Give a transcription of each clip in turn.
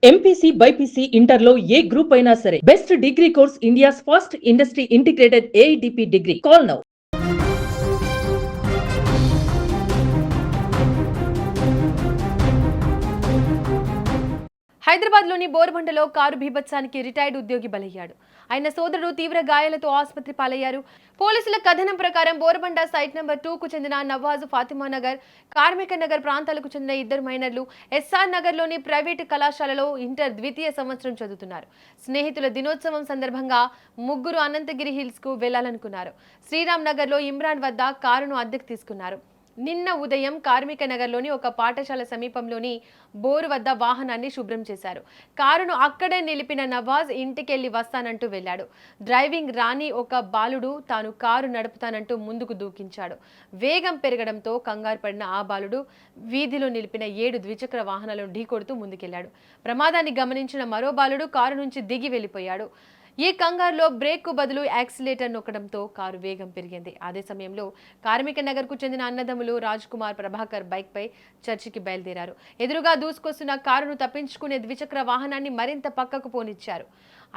MPC BiPC ఇంటర్లో ఏ group అయినా సరే best degree course India's first industry integrated AITP degree. Call now. హైదరాబాద్లోని బోర్బండలో కారు బీభత్సానికి రిటైర్డ్ ఉద్యోగి బలయ్యాడు. ఆయన సోదరుడు తీవ్ర గాయాలతో ఆసుపత్రి పాలయ్యారు. పోలీసుల కథనం ప్రకారం బోర్బండ సైట్ నెంబర్ 2కు చెందిన నవాజ్, ఫాతిమా నగర్, కార్మిక నగర్ ప్రాంతాలకు చెందిన ఇద్దరు మైనర్లు ఎస్ఆర్ నగర్లోని ప్రైవేటు కళాశాలలో ఇంటర్ ద్వితీయ సంవత్సరం చదువుతున్నారు. స్నేహితుల దినోత్సవం సందర్భంగా ముగ్గురు అనంతగిరి హిల్స్కు వెళ్లాలనుకున్నారు. శ్రీరామ్ నగర్లో ఇమ్రాన్ వద్ద కారును అద్దెకు తీసుకున్నారు. నిన్న ఉదయం కార్మిక నగర్లోని ఒక పాఠశాల సమీపంలోని బోరు వద్ద వాహనాన్ని శుభ్రం చేశారు. కారును అక్కడే నిలిపిన నవాజ్ ఇంటికెళ్లి వస్తానంటూ వెళ్లాడు. డ్రైవింగ్ రాని ఒక బాలుడు తాను కారు నడుపుతానంటూ ముందుకు దూకించాడు. వేగం పెరగడంతో కంగారు పడిన ఆ బాలుడు వీధిలో నిలిపిన 7 ద్విచక్ర వాహనాలను ఢీకొడుతూ ముందుకెళ్లాడు. ప్రమాదాన్ని గమనించిన మరో బాలుడు కారు నుంచి దిగి వెళ్లిపోయాడు. ఈ కంగారులో బ్రేక్కు బదులు యాక్సిలేటర్ నొక్కడంతో కారు వేగం పెరిగింది. అదే సమయంలో కార్మిక నగర్కు చెందిన అన్నదమ్ములు రాజ్ కుమార్, ప్రభాకర్ బైక్పై చర్చికి బయలుదేరారు. ఎదురుగా దూసుకొస్తున్న కారును తప్పించుకునే ద్విచక్ర వాహనాన్ని మరింత పక్కకు పోనిచ్చారు.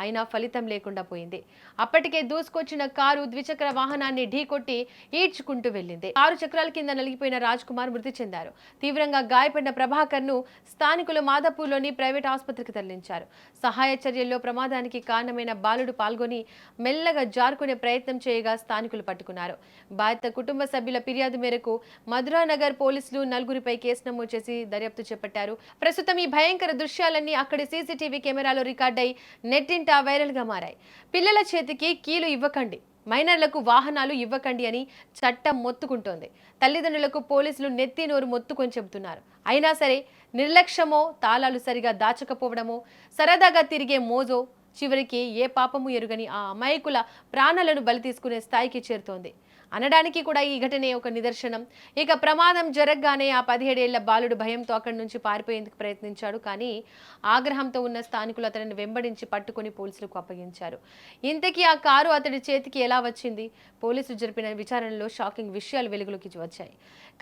అయినా ఫలితం లేకుండా పోయింది. అప్పటికే దూసుకొచ్చిన కారు ద్విచక్ర వాహనాన్ని ఢీకొట్టి ఈడ్చుకుంటూ వెళ్లింది. 6 చక్రాల కింద నలిగిపోయిన రాజ్ కుమార్ మృతి చెందారు. తీవ్రంగా గాయపడిన ప్రభాకర్ ను స్థానికులు మాదాపూర్లోని ప్రైవేట్ ఆసుపత్రికి తరలించారు. సహాయ చర్యల్లో ప్రమాదానికి కారణమైన బాలుడు పాల్గొని మెల్లగా జారుకునే ప్రయత్నం చేయగా స్థానికులు పట్టుకున్నారు. బాధిత కుటుంబ సభ్యుల ఫిర్యాదు మేరకు మధురానగర్ పోలీసులు 4గురిపై కేసు నమోదు చేసి దర్యాప్తు చేపట్టారు. ప్రస్తుతం ఈ భయంకర దృశ్యాలన్నీ అక్కడి సీసీటీవీ కెమెరాలో రికార్డై నెట్టింట వైరల్ గా మారాయి. పిల్లల చేతికి కీలు ఇవ్వకండి, మైనర్లకు వాహనాలు ఇవ్వకండి అని చట్టం మొత్తుకుంటోంది. తల్లిదండ్రులకు పోలీసులు నెత్తి నోరు మొత్తుకొని చెబుతున్నారు. అయినా సరే నిర్లక్ష్యమో, తాళాలు సరిగా దాచకపోవడమో, సరదాగా తిరిగే మోజో చివరికి ఏ పాపము ఎరుగని ఆ అమాయకుల ప్రాణాలను బలి తీసుకునే స్థాయికి చేరుతోంది అనడానికి కూడా ఈ ఘటనే ఒక నిదర్శనం. ఇక ప్రమాదం జరగగానే ఆ 17 ఏళ్ల బాలుడు భయంతో అక్కడి నుంచి పారిపోయేందుకు ప్రయత్నించాడు. కానీ ఆగ్రహంతో ఉన్న స్థానికులు అతడిని వెంబడించి పట్టుకుని పోలీసులకు అప్పగించారు. ఇంతకీ ఆ కారు అతడి చేతికి ఎలా వచ్చింది? పోలీసులు జరిపిన విచారణలో షాకింగ్ విషయాలు వెలుగులోకి వచ్చాయి.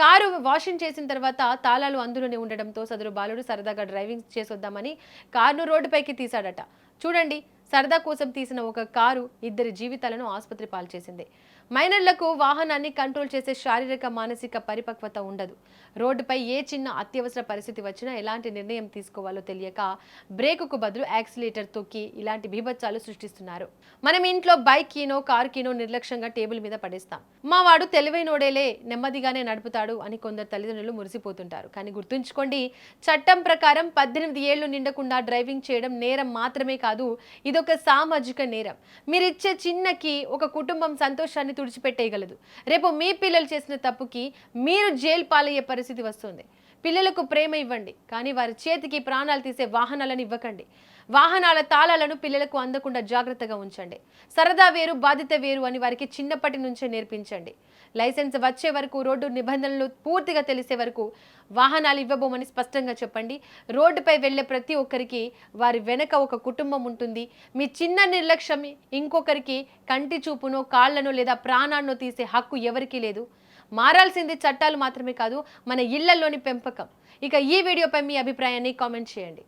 కారు వాషింగ్ చేసిన తర్వాత తాళాలు అందులోనే ఉండడంతో సదరు బాలుడు సరదాగా డ్రైవింగ్ చేసొద్దామని కారును రోడ్డుపైకి తీశాడట. చూడండి, సరదా కోసం తీసిన ఒక కారు ఇద్దరి జీవితాలను ఆసుపత్రి పాలు చేసింది. మైనర్లకు వాహనాన్ని కంట్రోల్ చేసే శారీరక, మానసిక పరిపక్వత ఉండదు. రోడ్డుపై ఏ చిన్న అత్యవసర పరిస్థితి వచ్చినా ఎలాంటి నిర్ణయం తీసుకోవాలో తెలియక బ్రేకుకు బదులు యాక్సిలేటర్ తొక్కి ఇలాంటి బీభత్సాలు సృష్టిస్తున్నారు. మనం ఇంట్లో బైక్ కీనో, కారు కీనో నిర్లక్ష్యంగా టేబుల్ మీద పడేస్తాం. మా వాడు తెలివైనోడేలే, నెమ్మదిగానే నడుపుతాడు అని కొందరు తల్లిదండ్రులు మురిసిపోతుంటారు. కానీ గుర్తుంచుకోండి, చట్టం ప్రకారం 18 ఏళ్లు నిండకుండా డ్రైవింగ్ చేయడం నేరం మాత్రమే కాదు, ఇదొక సామాజిక నేరం. మీరిచ్చే చిన్నకి ఒక కుటుంబం సంతోషాన్ని తుడిచిపెట్టేయగలదు. రేపు మీ పిల్లలు చేసిన తప్పుకి మీరు జైలు పాలయ్యే పరిస్థితి వస్తుంది. పిల్లలకు ప్రేమ ఇవ్వండి, కానీ వారి చేతికి ప్రాణాలు తీసే వాహనాలను ఇవ్వకండి. వాహనాల తాళాలను పిల్లలకు అందకుండా జాగ్రత్తగా ఉంచండి. సరదా వేరు, బాధ్యత వేరు అని వారికి చిన్నప్పటి నుంచే నేర్పించండి. లైసెన్స్ వచ్చే వరకు, రోడ్డు నిబంధనలు పూర్తిగా తెలిసే వరకు వాహనాలు ఇవ్వబోమని స్పష్టంగా చెప్పండి. రోడ్డుపై వెళ్లే ప్రతి ఒక్కరికి వారి వెనక ఒక కుటుంబం ఉంటుంది. మీ చిన్న నిర్లక్ష్యం ఇంకొకరికి కంటి చూపునో, కాళ్లను లేదా ప్రాణాన్నో తీసే హక్కు ఎవరికీ లేదు. మారాల్సింది చట్టాలు మాత్రమే కాదు, మన ఇళ్లలోని పెంపకం. ఇక ఈ వీడియోపై మీ అభిప్రాయాన్ని కామెంట్ చేయండి.